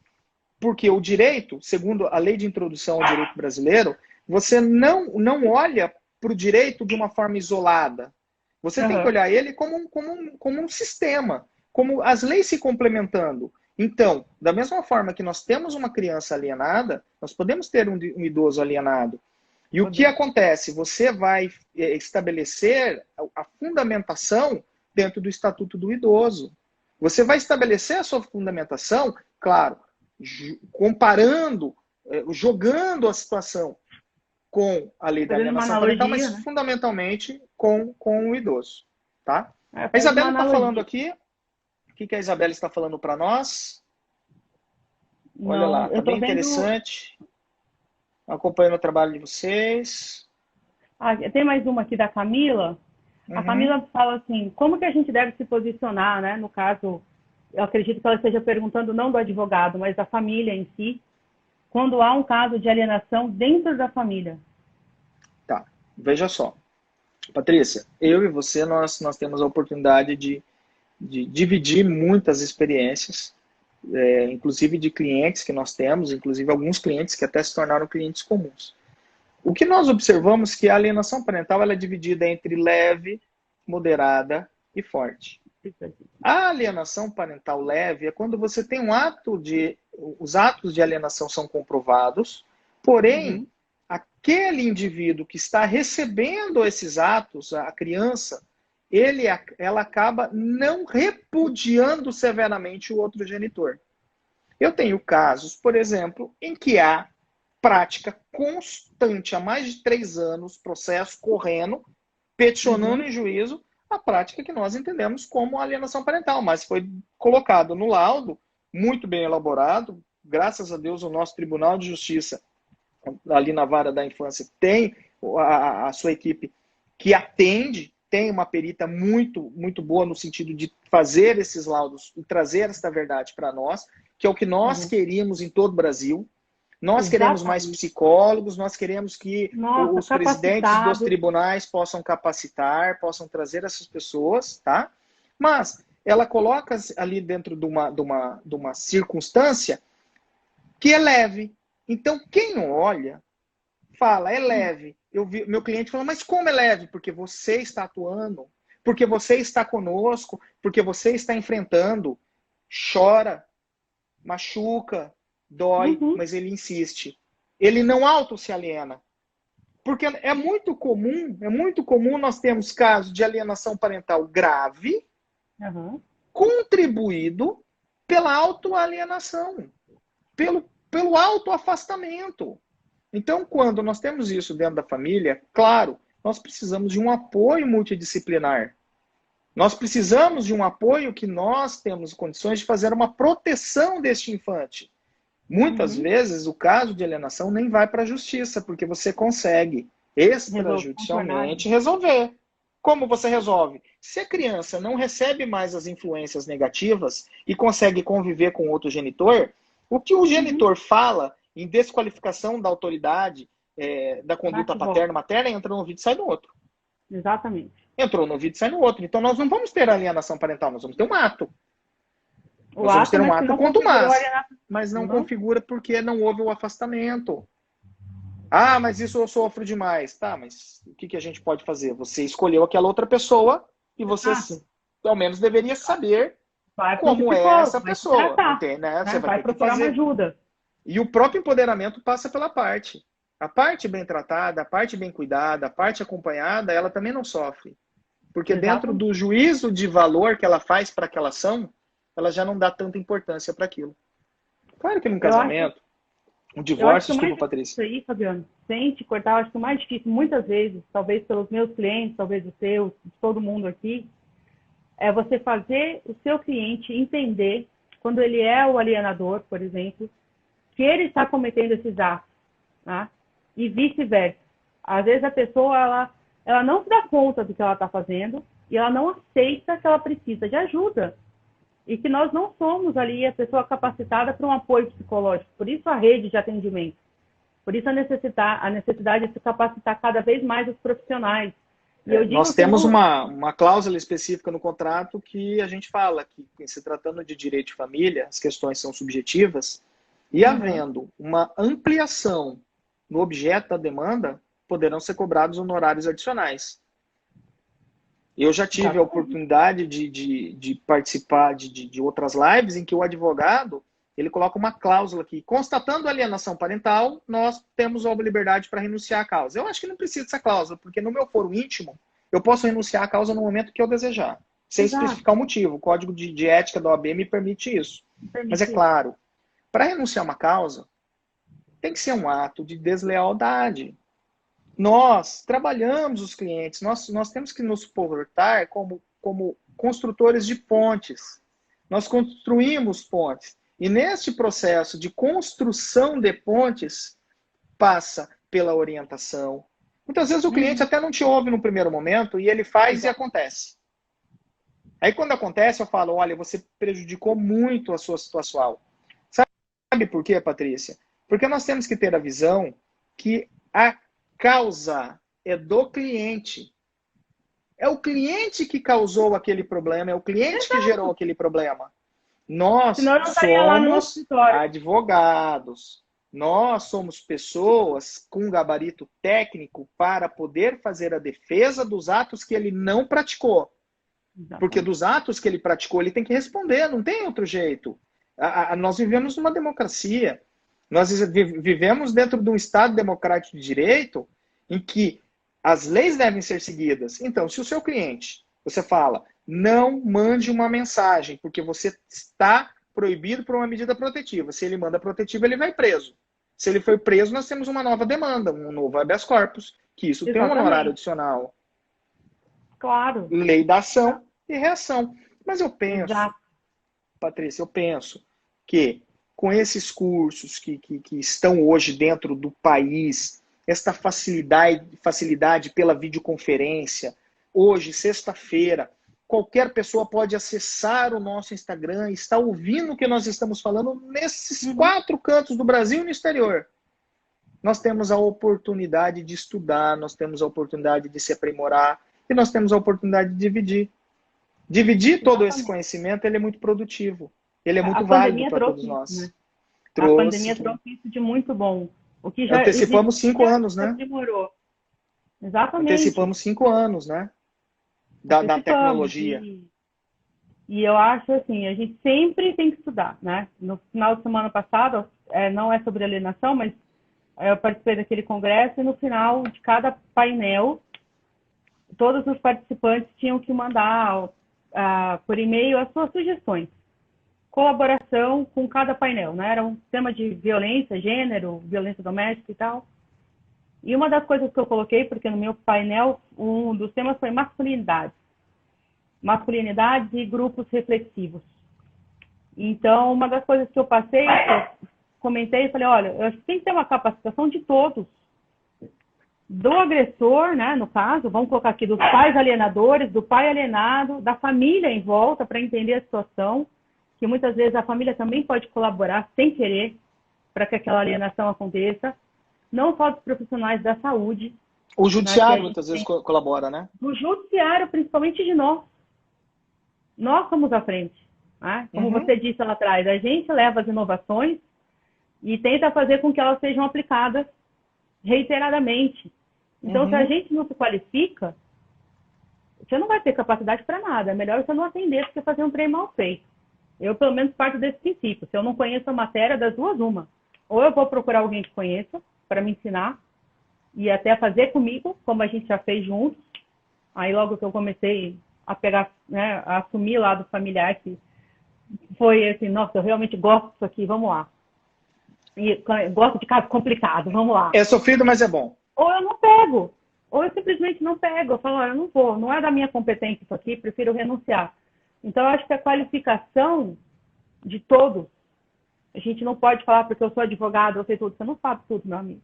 porque o direito, segundo a lei de introdução ao direito brasileiro, você não olha para o direito de uma forma isolada. Você tem que olhar ele como um sistema, como as leis se complementando. Então, da mesma forma que nós temos uma criança alienada, nós podemos ter um idoso alienado. E o que acontece? Você vai estabelecer a fundamentação dentro do Estatuto do Idoso. Você vai estabelecer a sua fundamentação, claro, comparando, jogando a situação com a lei da alienação parental, mas fundamentalmente com o idoso. Tá? A Isabela está falando aqui. O que a Isabela está falando para nós? Olha lá, está bem interessante. Acompanhando o trabalho de vocês. Tem mais uma aqui da Camila. A Uhum. família fala assim, como que a gente deve se posicionar, né? No caso, eu acredito que ela esteja perguntando não do advogado, mas da família em si, quando há um caso de alienação dentro da família. Tá, veja só. Patrícia, eu e você, nós temos a oportunidade de dividir muitas experiências, inclusive de clientes que nós temos, inclusive alguns clientes que até se tornaram clientes comuns. O que nós observamos é que a alienação parental ela é dividida entre leve, moderada e forte. A alienação parental leve é quando você tem um ato de... Os atos de alienação são comprovados, porém, Uhum. aquele indivíduo que está recebendo esses atos, a criança, ela acaba não repudiando severamente o outro genitor. Eu tenho casos, por exemplo, em que há prática constante, há mais de 3 anos, processo correndo, peticionando Uhum. em juízo, a prática que nós entendemos como alienação parental, mas foi colocado no laudo, muito bem elaborado, graças a Deus o nosso Tribunal de Justiça, ali na vara da infância, tem a sua equipe que atende, tem uma perita muito, muito boa no sentido de fazer esses laudos e trazer esta verdade para nós, que é o que nós Uhum. queríamos em todo o Brasil. Nós queremos mais Exatamente. psicólogos, nós queremos que Nossa, os presidentes dos capacitado. tribunais possam capacitar, possam trazer essas pessoas, tá? Mas ela coloca ali dentro de uma circunstância que é leve. Então, quem olha, fala, é leve. Eu vi meu cliente falando, mas como é leve? Porque você está atuando, porque você está conosco, porque você está enfrentando, chora, machuca, dói, Uhum. mas ele insiste. Ele não auto se aliena. Porque é muito comum nós termos casos de alienação parental grave, Uhum. contribuído pela autoalienação, pelo autoafastamento. Então, quando nós temos isso dentro da família, claro, nós precisamos de um apoio multidisciplinar. Nós precisamos de um apoio que nós temos condições de fazer uma proteção deste infante. Muitas Uhum. vezes o caso de alienação nem vai para a justiça, porque você consegue Resolve contornar, né? extrajudicialmente resolver. Como você resolve? Se a criança não recebe mais as influências negativas e consegue conviver com outro genitor, o que o Uhum. genitor fala em desqualificação da autoridade, da conduta Bate e volta. paterna-materna, entra no vídeo e sai no outro. Exatamente. Entrou no vídeo e sai no outro. Então nós não vamos ter alienação parental, nós vamos ter um ato. O Nós vamos ato, ter um mas que ato não configurou a contumaz, alienação. mas não Uhum. configura porque não houve o afastamento. Ah, mas isso eu sofro demais. Tá, mas o que a gente pode fazer? Você escolheu aquela outra pessoa e você, Exato. pelo menos, deveria saber Vai para um como é psicólogo, essa vai se pessoa. tratar, Entende, né? Você né? vai Vai ter que procurar uma fazer. ajuda. E o próprio empoderamento passa pela parte. A parte bem tratada, a parte bem cuidada, a parte acompanhada, ela também não sofre. Porque dentro Exatamente. do juízo de valor que ela faz para aquela ação, ela já não dá tanta importância para aquilo. Claro que num Eu acho, casamento, um eu acho divórcio, que o mais desculpa, difícil Patrícia. aí, Fabiano, sem te cortar, eu acho que o mais difícil, muitas vezes, talvez pelos meus clientes, talvez os seus, de todo mundo aqui, é você fazer o seu cliente entender, quando ele é o alienador, por exemplo, que ele está cometendo esses atos, né? E vice-versa. Às vezes a pessoa ela não se dá conta do que ela está fazendo e ela não aceita que ela precisa de ajuda e que nós não somos ali a pessoa capacitada para um apoio psicológico. Por isso a rede de atendimento, por isso a necessidade de se capacitar cada vez mais os profissionais. E eu Nós digo que temos não. uma cláusula específica no contrato que a gente fala que, se tratando de direito de família, as questões são subjetivas, e Uhum. havendo uma ampliação no objeto da demanda, poderão ser cobrados honorários adicionais. Eu já tive a Exatamente. oportunidade de participar de outras lives em que o advogado ele coloca uma cláusula aqui. Constatando a alienação parental, nós temos a liberdade para renunciar à causa. Eu acho que não precisa dessa cláusula, porque no meu foro íntimo, eu posso renunciar à causa no momento que eu desejar, sem Exato. especificar o motivo. O Código de Ética da OAB me permite isso. Me Mas é permite isso. claro, para renunciar a uma causa, tem que ser um ato de deslealdade. Nós trabalhamos os clientes, nós temos que nos portar como construtores de pontes. Nós construímos pontes. E neste processo de construção de pontes, passa pela orientação, Muitas vezes o cliente até não te ouve no primeiro momento e ele faz e acontece. Aí quando acontece, eu falo, olha, você prejudicou muito a sua situação. Sabe por quê, Patrícia? Porque nós temos que ter a visão que a causa é do cliente. É o cliente que causou aquele problema, é o cliente que gerou aquele problema. Nós Senão eu não estaria lá no nosso somos escritório. advogados. Nós somos pessoas com gabarito técnico para poder fazer a defesa dos atos que ele não praticou. Exatamente. Porque dos atos que ele praticou, ele tem que responder, não tem outro jeito. Nós vivemos numa democracia. Nós vivemos dentro de um Estado democrático de direito em que as leis devem ser seguidas. Então, se o seu cliente, você fala, não mande uma mensagem, porque você está proibido por uma medida protetiva. Se ele manda protetiva, ele vai preso. Se ele foi preso, nós temos uma nova demanda, um novo habeas corpus, que isso tem um honorário adicional. Claro. Lei da ação e reação. Mas eu penso, Exato. Patrícia, eu penso que com esses cursos que estão hoje dentro do país, esta facilidade pela videoconferência, hoje, sexta-feira, qualquer pessoa pode acessar o nosso Instagram, está ouvindo o que nós estamos falando nesses 4 cantos do Brasil e no exterior. Nós temos a oportunidade de estudar, nós temos a oportunidade de se aprimorar e nós temos a oportunidade de dividir. Dividir todo esse conhecimento, ele é muito produtivo. Ele é muito válido para todos nós. Né? A pandemia trouxe isso de muito bom. O que já antecipamos 5 anos, né? Aprimorou. Exatamente. Antecipamos 5 anos, né? Da tecnologia. E eu acho assim, a gente sempre tem que estudar, né? No final de semana passado, não é sobre alienação, mas eu participei daquele congresso e no final de cada painel, todos os participantes tinham que mandar por e-mail as suas sugestões. Colaboração com cada painel, né? Era um tema de violência, gênero, violência doméstica e tal. E uma das coisas que eu coloquei, porque no meu painel, um dos temas foi masculinidade. Masculinidade e grupos reflexivos. Então, uma das coisas que eu passei, eu comentei e falei, olha, eu acho que tem que ter uma capacitação de todos. Do agressor, né, no caso, vamos colocar aqui, dos pais alienadores, do pai alienado, da família em volta para entender a situação, que muitas vezes a família também pode colaborar sem querer para que aquela alienação aconteça. Não só dos profissionais da saúde. O judiciário muitas vezes colabora, né? O judiciário, principalmente de nós. Nós somos à frente. Né? Como você disse lá atrás, a gente leva as inovações e tenta fazer com que elas sejam aplicadas reiteradamente. Então, se a gente não se qualifica, você não vai ter capacidade para nada. É melhor você não atender do que fazer um trem mal feito. Eu, pelo menos, parto desse princípio. Se eu não conheço a matéria, das duas, uma. Ou eu vou procurar alguém que conheça para me ensinar e até fazer comigo, como a gente já fez juntos. Aí, logo que eu comecei a pegar, né, a assumir lá do familiar, que foi assim, nossa, eu realmente gosto disso aqui, vamos lá. E gosto de caso complicado, vamos lá. É sofrido, mas é bom. Ou eu não pego, ou eu simplesmente não pego. Eu falo, eu não vou, não é da minha competência isso aqui, prefiro renunciar. Então, eu acho que a qualificação de todos, a gente não pode falar porque eu sou advogado, eu sei tudo. Você não sabe tudo, meu amigo.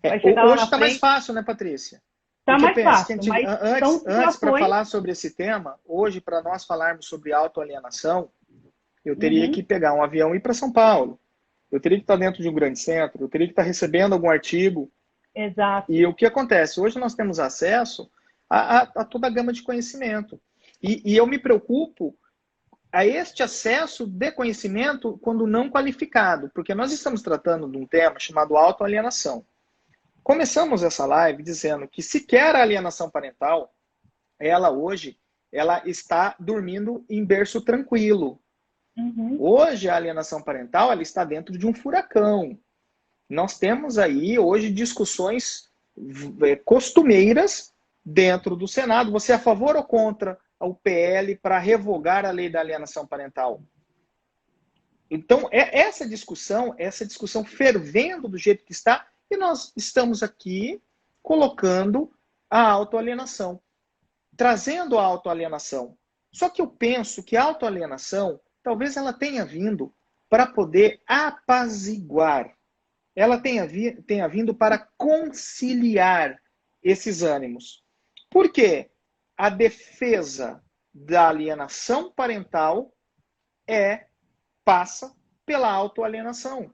Hoje está mais fácil, né, Patrícia? Está mais fácil. Antes para falar sobre esse tema, hoje, para nós falarmos sobre autoalienação, eu teria que pegar um avião e ir para São Paulo. Eu teria que estar dentro de um grande centro, eu teria que estar recebendo algum artigo. Exato. E o que acontece? Hoje nós temos acesso a toda a gama de conhecimento. E eu me preocupo a este acesso de conhecimento quando não qualificado, porque nós estamos tratando de um tema chamado autoalienação. Começamos essa live dizendo que sequer a alienação parental, ela hoje, ela está dormindo em berço tranquilo. Hoje a alienação parental, ela está dentro de um furacão. Nós temos aí hoje discussões costumeiras dentro do Senado. Você é a favor ou contra o PL para revogar a lei da alienação parental? Então, essa discussão fervendo do jeito que está, e nós estamos aqui colocando a autoalienação, trazendo a autoalienação. Só que eu penso que a autoalienação, talvez ela tenha vindo para poder apaziguar. Ela tenha vindo para conciliar esses ânimos. Por quê? A defesa da alienação parental passa pela autoalienação.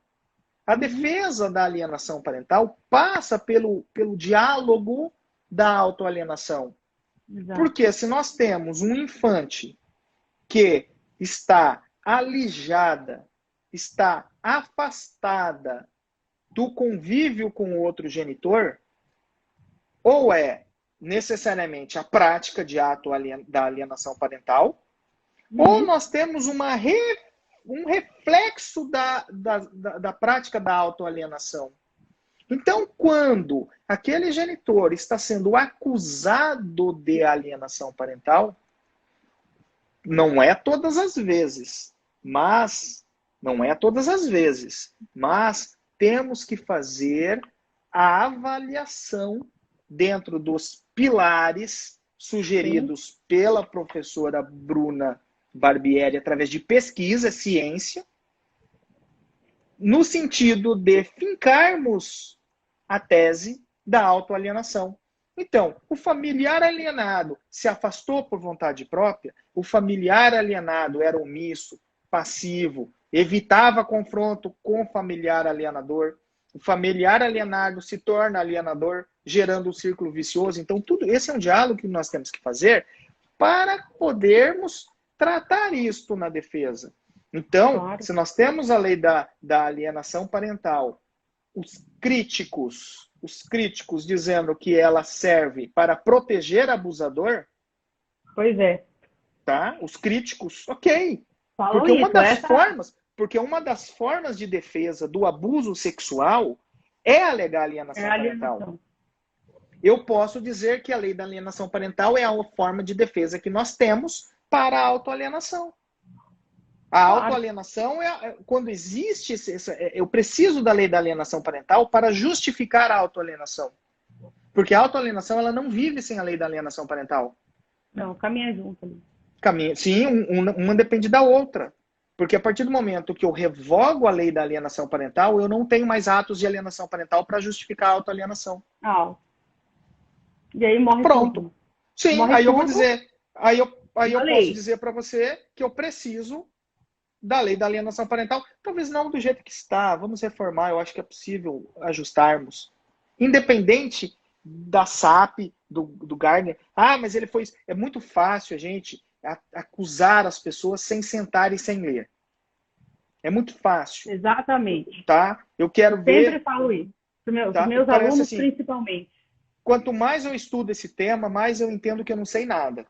A defesa da alienação parental passa pelo diálogo da autoalienação. Exato. Porque se nós temos um infante que está alijada, está afastada do convívio com o outro genitor, ou é necessariamente a prática de ato da alienação parental, ou nós temos um reflexo da prática da autoalienação. Então, quando aquele genitor está sendo acusado de alienação parental, não é todas as vezes, mas temos que fazer a avaliação dentro dos pilares sugeridos pela professora Bruna Barbieri através de pesquisa, ciência, no sentido de fincarmos a tese da autoalienação. Então, o familiar alienado se afastou por vontade própria, o familiar alienado era omisso, passivo, evitava confronto com o familiar alienador, o familiar alienado se torna alienador, gerando um círculo vicioso. Então, tudo esse é um diálogo que nós temos que fazer para podermos tratar isto na defesa. Então, claro, se nós temos a lei da alienação parental, os críticos dizendo que ela serve para proteger abusador. Pois é. Tá? Os críticos, ok. Falam porque uma das formas de defesa do abuso sexual é alegar alienação parental. Eu posso dizer que a lei da alienação parental é a forma de defesa que nós temos para a autoalienação. A autoalienação quando existe eu preciso da lei da alienação parental para justificar a autoalienação. Porque a autoalienação ela não vive sem a lei da alienação parental. Não, caminha junto ali. Sim, uma depende da outra. Porque a partir do momento que eu revogo a lei da alienação parental, eu não tenho mais atos de alienação parental para justificar a autoalienação. E aí morre Pronto. Tudo. Sim, morre aí tudo. Eu vou dizer. Aí eu posso dizer para você que eu preciso da lei da alienação parental. Talvez não do jeito que está. Vamos reformar. Eu acho que é possível ajustarmos. Independente da SAP, do Gardner. Mas ele foi... É muito fácil a gente acusar as pessoas sem sentar e sem ler. É muito fácil. Exatamente. Tá? Eu quero ver... Sempre falo isso. Os meus alunos, assim, principalmente. Quanto mais eu estudo esse tema, mais eu entendo que eu não sei nada.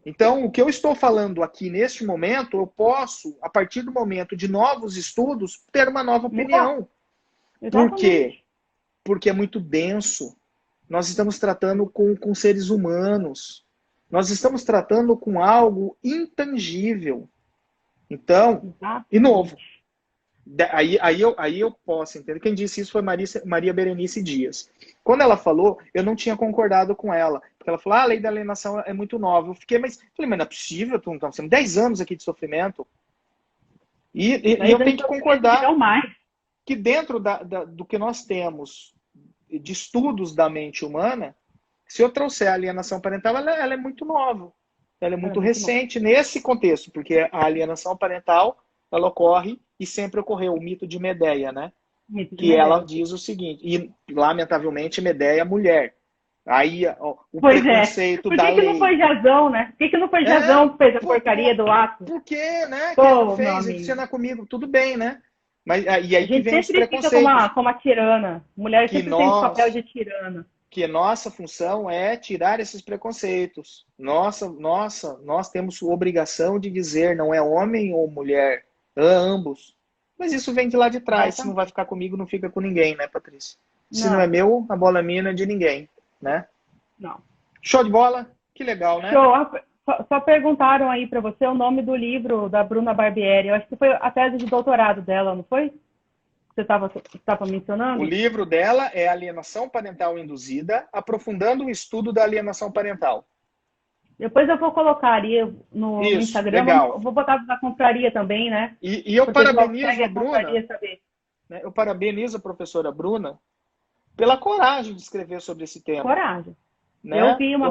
Então, o que eu estou falando aqui neste momento, eu posso, a partir do momento de novos estudos, ter uma nova opinião. Por quê? Porque é muito denso. Nós estamos tratando com seres humanos. Nós estamos tratando com algo intangível. Então, e novo. Aí eu posso entender. Quem disse isso foi Maria Berenice Dias. Quando ela falou, eu não tinha concordado com ela. Porque ela falou, a lei da alienação é muito nova. Eu fiquei, mas não é possível, estamos tendo 10 anos aqui de sofrimento. E eu tenho que concordar que dentro do que nós temos de estudos da mente humana, se eu trouxer a alienação parental, ela é muito nova. Ela é muito recente nesse contexto, porque a alienação parental ela ocorre e sempre ocorreu, o mito de Medeia, né? Ela diz o seguinte, e lamentavelmente Medeia é mulher. Aí o preconceito da lei. Por que não foi Jazão, né? Por que não foi Jazão que fez a porcaria do ato? Por que, né? Que ela fez, cena comigo, tudo bem, né? Mas, e aí que vem os preconceitos. Fica como a tirana. Mulher sempre tem o papel de tirana. Que nossa função é tirar esses preconceitos. Nós temos obrigação de dizer, não é homem ou mulher, ambos. Mas isso vem de lá de trás. Se não vai ficar comigo, não fica com ninguém, né, Patrícia? Se não é meu, a bola minha não é de ninguém, né? Não. Show de bola? Que legal, né? Show. Só perguntaram aí para você o nome do livro da Bruna Barbieri. Eu acho que foi a tese de doutorado dela, não foi? Você estava mencionando? O livro dela é Alienação Parental Induzida, aprofundando o estudo da alienação parental. Depois eu vou colocar ali no Instagram. Legal. Vou botar na confraria também, né? E eu parabenizo a Bruna. Eu parabenizo a professora Bruna, pela coragem de escrever sobre esse tema. Coragem. Né? Eu vi uma